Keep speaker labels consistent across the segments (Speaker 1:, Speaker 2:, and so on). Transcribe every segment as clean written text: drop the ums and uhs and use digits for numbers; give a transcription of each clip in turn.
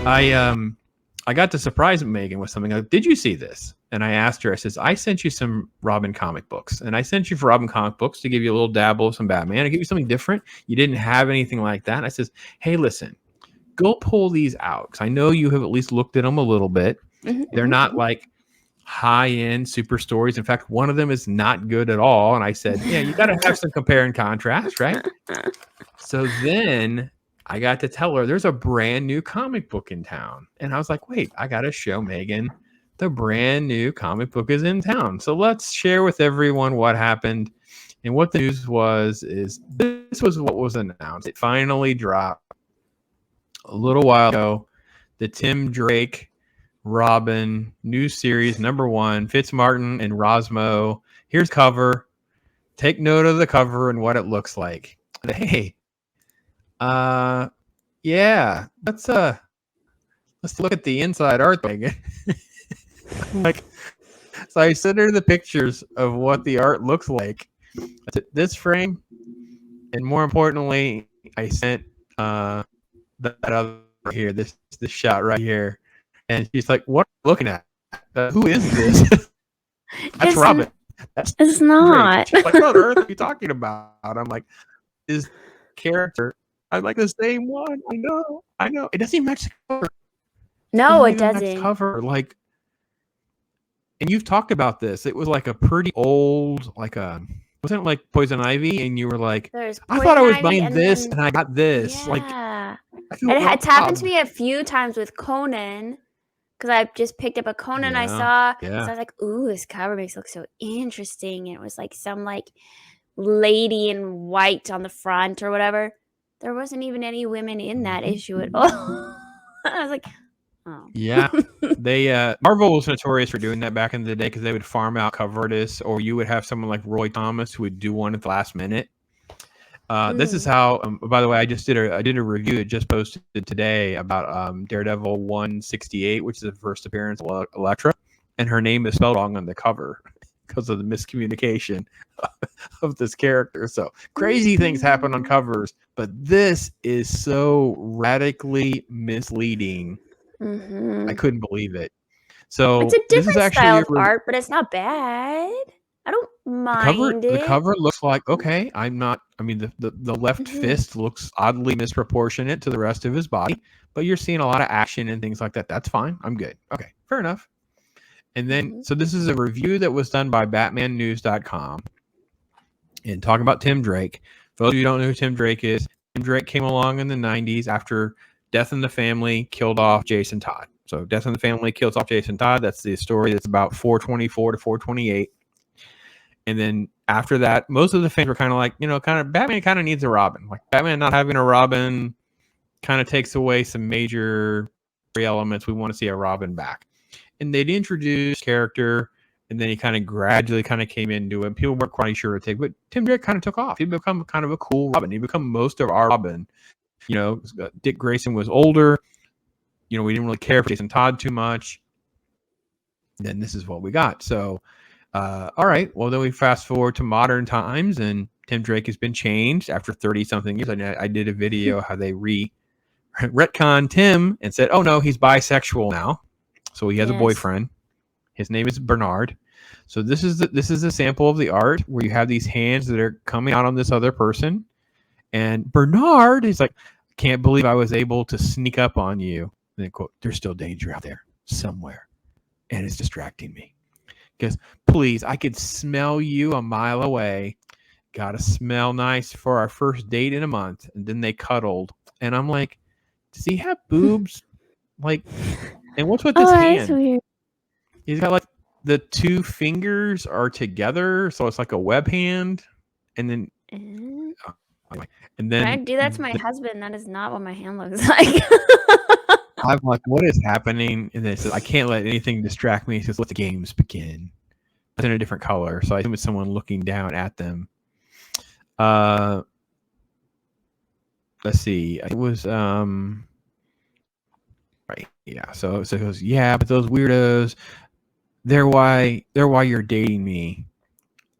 Speaker 1: I got to surprise Megan with something. Like, did you see this? And I asked her, I says, I sent you some Robin comic books. And I sent you for Robin comic books to give you a little dabble of some Batman. I give you something different. You didn't have anything like that. And I says, hey, listen, go pull these out. Because I know you have at least looked at them a little bit. They're not like high-end super stories. In fact, one of them is not good at all. And I said, yeah, you got to have some compare and contrast, right? So then I got to tell her there's a brand new comic book in town. And I was like, wait, I got to show Megan the brand new comic book is in town. So let's share with everyone what happened. And what the news was is this was what was announced. It finally dropped a little while ago. The Tim Drake Robin new series #1, Fitzmartin and Rosmo. Here's cover. Take note of the cover and what it looks like. Hey, yeah, let's look at the inside art thing. Like, so I sent her the pictures of what the art looks like. This frame, and more importantly, I sent that other here, this shot right here. And she's like, what are you looking at? Who is this? That's Robin.
Speaker 2: It's not.
Speaker 1: She's like, what on earth are you talking about? I'm like, is character. I'm like, the same one. I know. It doesn't even match the cover.
Speaker 2: No, it doesn't.
Speaker 1: Cover. Like, and you've talked about this. It was like a pretty old, wasn't it like Poison Ivy? And you were like, I thought I was buying this and I got this.
Speaker 2: Yeah. It's happened to me a few times with Conan. Because I just picked up a Conan I saw.
Speaker 1: Yeah.
Speaker 2: So I was like, ooh, this cover makes it look so interesting. And it was like some like lady in white on the front or whatever. There wasn't even any women in that issue at all. I was like, oh.
Speaker 1: Yeah. They Marvel was notorious for doing that back in the day because they would farm out cover artists, or you would have someone like Roy Thomas who would do one at the last minute. This is how, by the way, I did a review that just posted today about Daredevil 168, which is the first appearance of Elektra, and her name is spelled wrong on the cover because of the miscommunication of this character. So crazy things happen on covers, but this is so radically misleading. I couldn't believe it. So
Speaker 2: it's a different style of art, but it's not bad. I don't mind it.
Speaker 1: The cover looks like, okay, the left fist looks oddly misproportionate to the rest of his body, but you're seeing a lot of action and things like that. That's fine. I'm good. Okay, fair enough. And then, so this is a review that was done by BatmanNews.com and talking about Tim Drake. For those of you who don't know who Tim Drake is, Tim Drake came along in the 90s after Death in the Family killed off Jason Todd. So Death in the Family kills off Jason Todd. That's the story that's about 424 to 428. And then after that, most of the fans were kind of like, Batman kind of needs a Robin. Like, Batman not having a Robin kind of takes away some major elements. We want to see a Robin back. And they'd introduce character, and then he kind of gradually kind of came into it. People weren't quite sure to take, but Tim Drake kind of took off. He'd become kind of a cool Robin. He'd become most of our Robin. Dick Grayson was older. We didn't really care for Jason Todd too much. Then this is what we got. So, all right. Well, then we fast forward to modern times, and Tim Drake has been changed after 30-something years. I did a video how they retconned Tim and said, oh, no, he's bisexual now. So he has a boyfriend. His name is Bernard. So this is a sample of the art where you have these hands that are coming out on this other person. And Bernard is like, can't believe I was able to sneak up on you. And then, quote, there's still danger out there somewhere, and it's distracting me. Because, please, I could smell you a mile away. Gotta smell nice for our first date in a month. And then they cuddled. And I'm like, does he have boobs? Like, and what's with this hand?
Speaker 2: That's weird.
Speaker 1: He's got like the two fingers are together. So it's like a web hand. And then, anyway. And then
Speaker 2: I do that to my husband. That is not what my hand looks like.
Speaker 1: I'm like, what is happening? And then it says, I can't let anything distract me. He says, let the games begin. It's in a different color. So I assume it's someone looking down at them. Let's see. It was, right. Yeah. So it goes, yeah, but those weirdos, they're why you're dating me.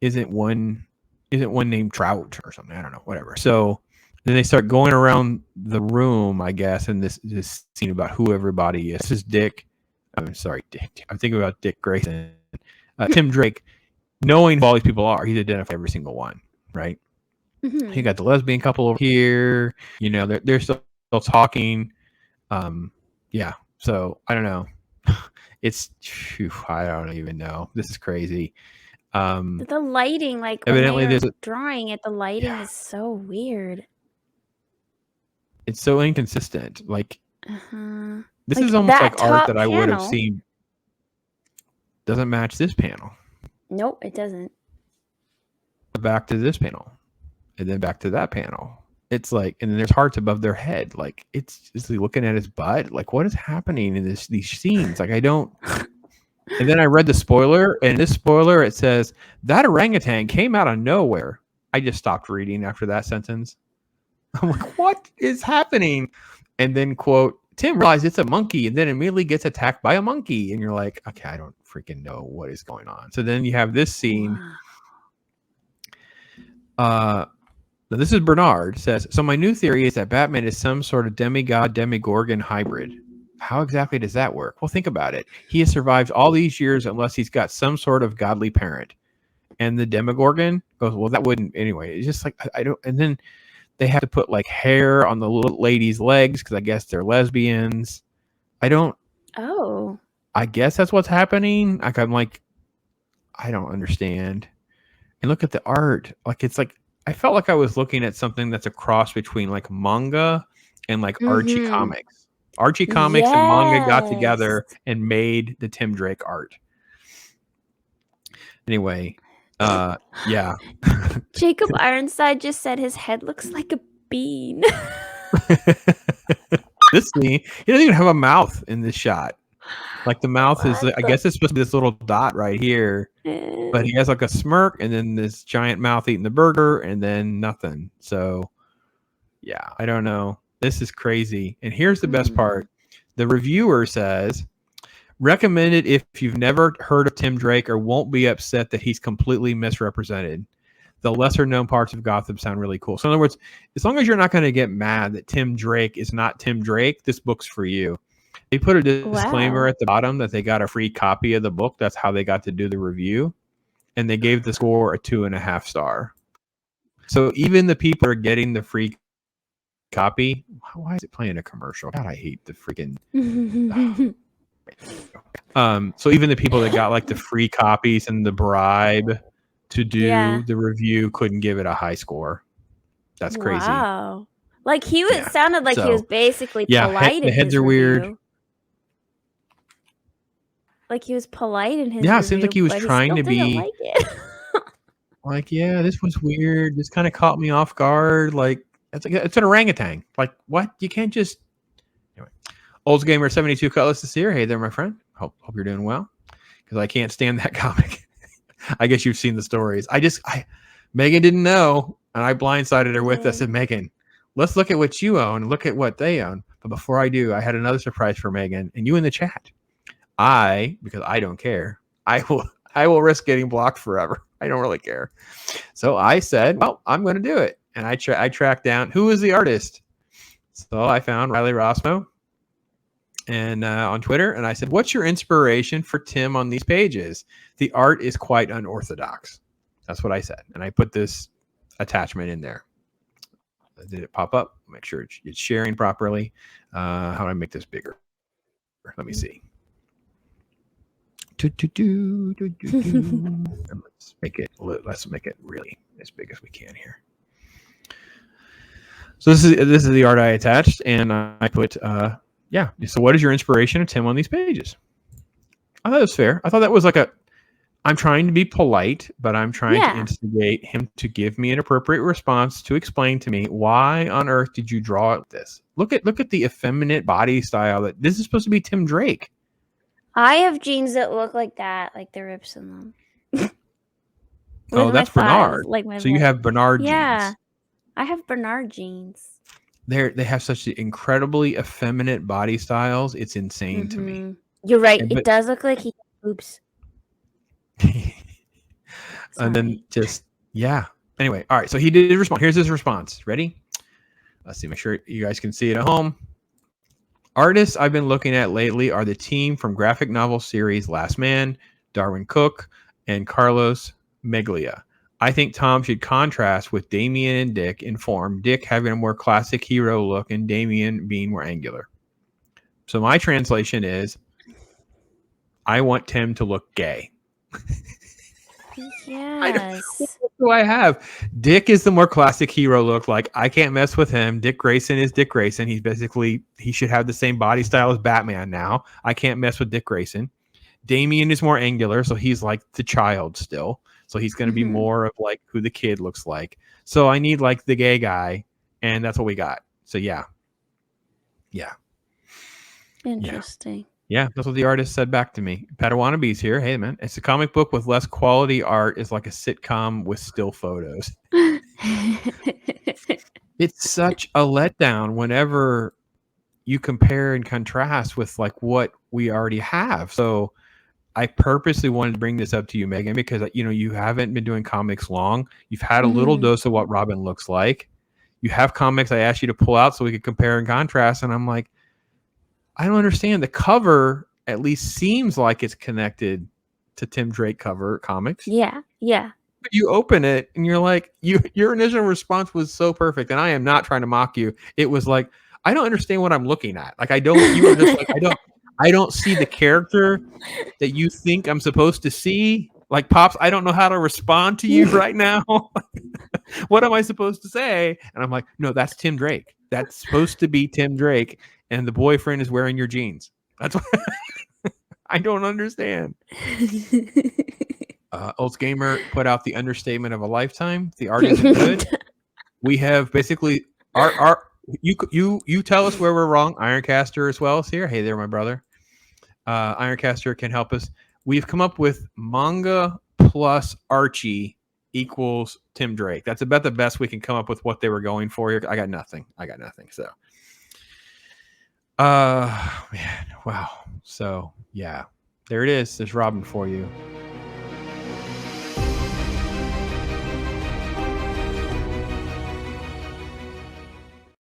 Speaker 1: Isn't one named Trout or something? I don't know. Whatever. So Then they start going around the room, I guess, in this scene about who everybody is. This is Dick. I'm sorry, Dick. I'm thinking about Dick Grayson. Tim Drake, knowing who all these people are, he's identified every single one, right?
Speaker 2: Mhm.
Speaker 1: You got the lesbian couple over here. You know, they're still talking. Yeah. So I don't know. I don't even know. This is crazy.
Speaker 2: The lighting, like when
Speaker 1: Evidently,
Speaker 2: they're
Speaker 1: there's
Speaker 2: drawing it, the lighting is so weird.
Speaker 1: it's so inconsistent. Like
Speaker 2: Uh-huh.
Speaker 1: this
Speaker 2: Like,
Speaker 1: is almost
Speaker 2: that
Speaker 1: like art
Speaker 2: top
Speaker 1: that I would have
Speaker 2: panel.
Speaker 1: seen. Doesn't match this panel.
Speaker 2: Nope, it doesn't.
Speaker 1: Back to this panel, and then back to that panel. It's like, and then there's hearts above their head. Like it's just looking at his butt. Like what is happening in these scenes? Like I don't. And then I read the spoiler, and this spoiler it says that orangutan came out of nowhere. I just stopped reading after that sentence. I'm like, what is happening? And then quote, Tim realizes it's a monkey, and then immediately gets attacked by a monkey, and you're like, okay, I don't freaking know what is going on. So then you have this scene. Now this is Bernard says, so my new theory is that Batman is some sort of demigod, demigorgon hybrid. How exactly does that work? Well, think about it. He has survived all these years unless he's got some sort of godly parent. And the demigorgon goes, well, that wouldn't anyway. It's just like, I don't, and then they have to put like hair on the little lady's legs because I guess they're lesbians. I guess that's what's happening. Like, I'm like, I don't understand. And look at the art. Like, it's like, I felt like I was looking at something that's a cross between like manga and like Archie comics. Archie comics and manga got together and made the Tim Drake art. Anyway, yeah.
Speaker 2: Jacob Ironside just said his head looks like a bean.
Speaker 1: This scene, he doesn't even have a mouth in this shot. Like the mouth is, I guess it's supposed to be this little dot right here, but he has like a smirk and then this giant mouth eating the burger and then nothing. So yeah, I don't know. This is crazy. And here's the best part. The reviewer says, recommended if you've never heard of Tim Drake or won't be upset that he's completely misrepresented. The lesser known parts of Gotham sound really cool. So in other words, as long as you're not going to get mad that Tim Drake is not Tim Drake, this book's for you. They put a disclaimer at the bottom that they got a free copy of the book. That's how they got to do the review. And they gave the score a 2.5 star. So even the people who are getting the free copy, why is it playing a commercial? God, I hate the freaking. So even the people that got like the free copies and the bribe to do the review couldn't give it a high score. That's crazy.
Speaker 2: Wow. Like he was sounded like he was basically polite.
Speaker 1: The heads are weird.
Speaker 2: Like he was polite in his
Speaker 1: review.
Speaker 2: Yeah,
Speaker 1: it seems like he was trying to be
Speaker 2: like it.
Speaker 1: like, yeah, this was weird. This kind of caught me off guard. Like it's an orangutan. Like what? You can't just anyway. Olds Gamer 72 Cutlass is here. Hey there, my friend. Hope you're doing well. Because I can't stand that comic. I guess you've seen the stories. Megan didn't know, and I blindsided her with. I said, Megan, let's look at what you own. Look at what they own. But before I do, I had another surprise for Megan and you in the chat. Because I don't care. I will risk getting blocked forever. I don't really care. So I said, well, I'm going to do it. And I tracked down who is the artist. So I found Riley Rossmo and on Twitter. And I said, what's your inspiration for Tim on these pages? The art is quite unorthodox. That's what I said. And I put this attachment in there. Did it pop up? Make sure it's sharing properly. How do I make this bigger? Let me see. Let's make it really as big as we can here. So this is the art I attached, and I put So what is your inspiration of Tim on these pages? I thought it was fair. I thought that was like I'm trying to be polite, but I'm trying to instigate him to give me an appropriate response to explain to me why on earth did you draw this? Look at the effeminate body style that this is supposed to be Tim Drake.
Speaker 2: I have jeans that look like that, like the rips in them.
Speaker 1: Oh, that's Bernard. So you have Bernard jeans.
Speaker 2: Yeah, I have Bernard jeans.
Speaker 1: They have such incredibly effeminate body styles. It's insane to me.
Speaker 2: You're right. It does look like he has boobs.
Speaker 1: And then anyway, all right. So he did respond. Here's his response. Ready? Let's see, make sure you guys can see it at home. Artists I've been looking at lately are the team from graphic novel series Last Man, Darwin Cook, and Carlos Meglia. I think Tom should contrast with Damien and Dick in form, Dick having a more classic hero look and Damien being more angular. So my translation is, I want Tim to look gay.
Speaker 2: Yes.
Speaker 1: What do I have? Dick is the more classic hero look. Like, I can't mess with him. Dick Grayson is Dick Grayson. He's basically, he should have the same body style as Batman now. I can't mess with Dick Grayson. Damien is more angular, so he's like the child still. So he's going to be more of like who the kid looks like. So I need like the gay guy, and that's what we got. So yeah.
Speaker 2: Interesting.
Speaker 1: Yeah, that's what the artist said back to me. Padawanabe's here. Hey, man, it's a comic book with less quality art. Is like a sitcom with still photos. It's such a letdown whenever you compare and contrast with like what we already have. So I purposely wanted to bring this up to you, Megan, because you haven't been doing comics long. You've had a little dose of what Robin looks like. You have comics I asked you to pull out so we could compare and contrast, and I'm like, I don't understand. The cover at least seems like it's connected to Tim Drake cover comics.
Speaker 2: Yeah.
Speaker 1: But you open it and you're like, your initial response was so perfect. And I am not trying to mock you. It was like, I don't understand what I'm looking at. Like, you were just like, I don't see the character that you think I'm supposed to see. Like, Pops, I don't know how to respond to you right now. What am I supposed to say? And I'm like, no, that's Tim Drake. That's supposed to be Tim Drake. And the boyfriend is wearing your jeans. That's what I don't understand. Olds Gamer put out the understatement of a lifetime. The art isn't good. We have basically you tell us where we're wrong. Ironcaster as well is here. Hey there, my brother. Ironcaster can help us. We've come up with manga plus Archie equals Tim Drake. That's about the best we can come up with what they were going for here. I got nothing. So man, wow. So yeah, there it is. There's Robin for you.